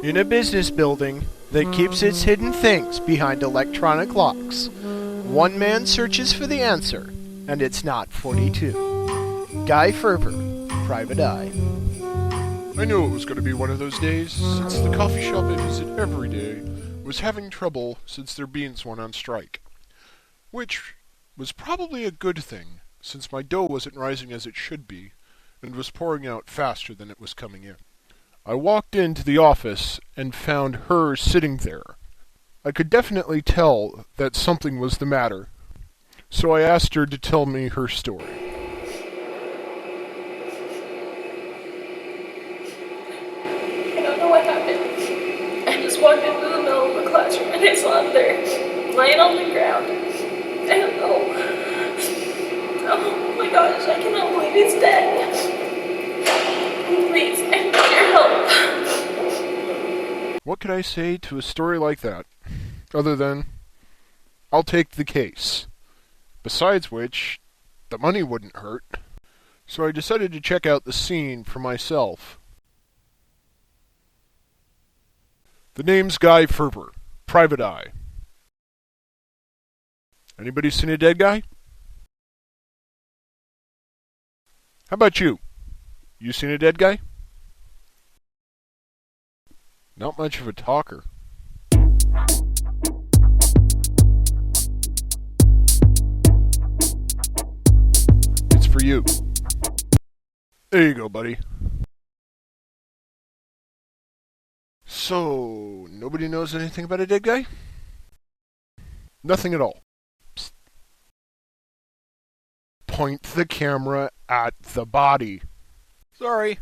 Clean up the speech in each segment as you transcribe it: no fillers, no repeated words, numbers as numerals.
In a business building that keeps its hidden things behind electronic locks, one man searches for the answer, and it's not 42. Guy Ferber, Private Eye. I knew it was going to be one of those days, since the coffee shop I visit every day was having trouble since their beans went on strike. Which was probably a good thing, since my dough wasn't rising as it should be, and was pouring out faster than it was coming in. I walked into the office and found her sitting there. I could definitely tell that something was the matter, so I asked her to tell me her story. I don't know what happened. I just walked into the middle of the classroom and I saw him there, laying on the ground. I don't know. Oh my gosh, I cannot believe he's dead. Please, I need your help. What could I say to a story like that, other than, I'll take the case. Besides which, the money wouldn't hurt. So I decided to check out the scene for myself. The name's Guy Ferber, Private Eye. Anybody seen a dead guy? How about you? You seen a dead guy? Not much of a talker. It's for you. There you go, buddy. So, nobody knows anything about a dead guy? Nothing at all. Psst. Point the camera at the body. Sorry.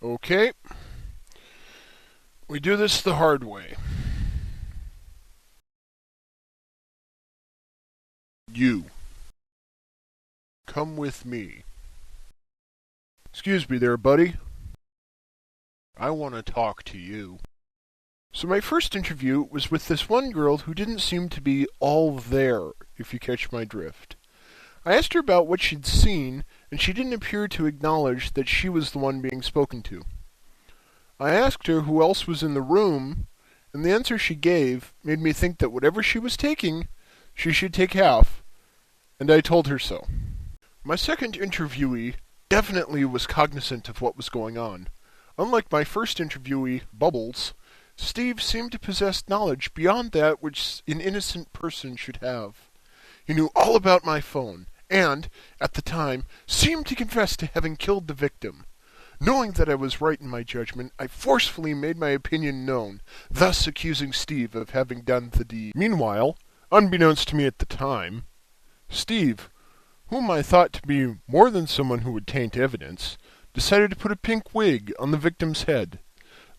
Okay. We do this the hard way. You. Come with me. Excuse me there, buddy. I want to talk to you. So my first interview was with this one girl who didn't seem to be all there, if you catch my drift. I asked her about what she'd seen, and she didn't appear to acknowledge that she was the one being spoken to. I asked her who else was in the room, and the answer she gave made me think that whatever she was taking, she should take half, and I told her so. My second interviewee definitely was cognizant of what was going on. Unlike my first interviewee, Bubbles, Steve seemed to possess knowledge beyond that which an innocent person should have. He knew all about my phone, and, at the time, seemed to confess to having killed the victim. Knowing that I was right in my judgment, I forcefully made my opinion known, thus accusing Steve of having done the deed. Meanwhile, unbeknownst to me at the time, Steve, whom I thought to be more than someone who would taint evidence, decided to put a pink wig on the victim's head,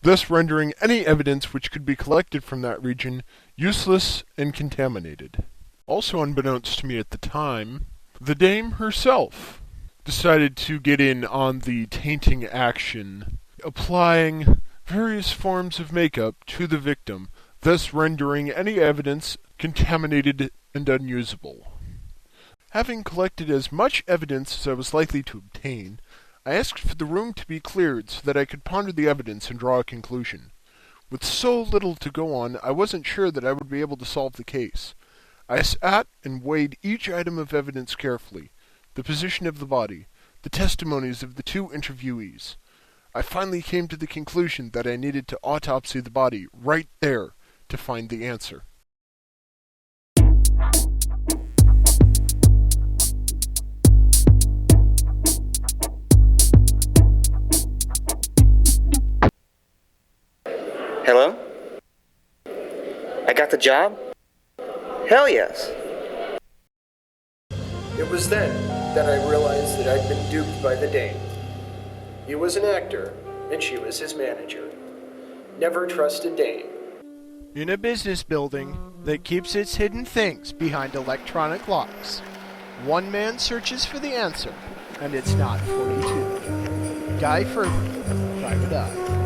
thus rendering any evidence which could be collected from that region useless and contaminated. Also unbeknownst to me at the time, the dame herself decided to get in on the tainting action, applying various forms of makeup to the victim, thus rendering any evidence contaminated and unusable. Having collected as much evidence as I was likely to obtain, I asked for the room to be cleared so that I could ponder the evidence and draw a conclusion. With so little to go on, I wasn't sure that I would be able to solve the case. I sat and weighed each item of evidence carefully, the position of the body, the testimonies of the two interviewees. I finally came to the conclusion that I needed to autopsy the body right there to find the answer. Hello? I got the job? Hell yes. It was then that I realized that I'd been duped by the dame. He was an actor, and she was his manager. Never trust a dame. In a business building that keeps its hidden things behind electronic locks, one man searches for the answer, and it's not 42. Guy Ferber, Private Eye.